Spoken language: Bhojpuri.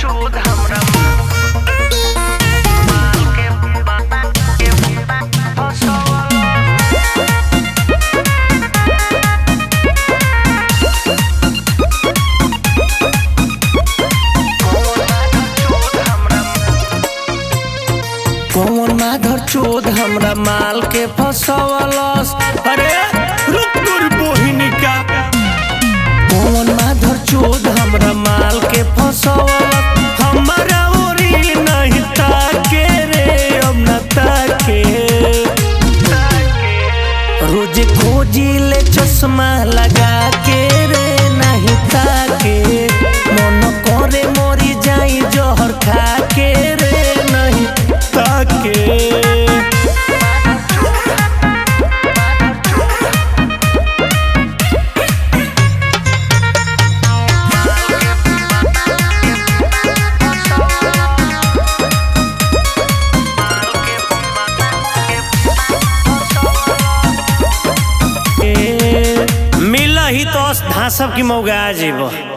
चोद हमरा माल के कौन माधर चोद हमरा माल के फसवलस। अरे रुक तोरी बहिनी का। कौन माधर चोद हमरा माल के फसवलस। हमरा ओरी नहीं ताके रे अब न ताके। रोज खोजी ले चश्मा लगा के रे नहीं ताके। मन करे मरी जाई जहर खा के रे नहीं ताके। मिला ही तो धासब की मौगा जेब।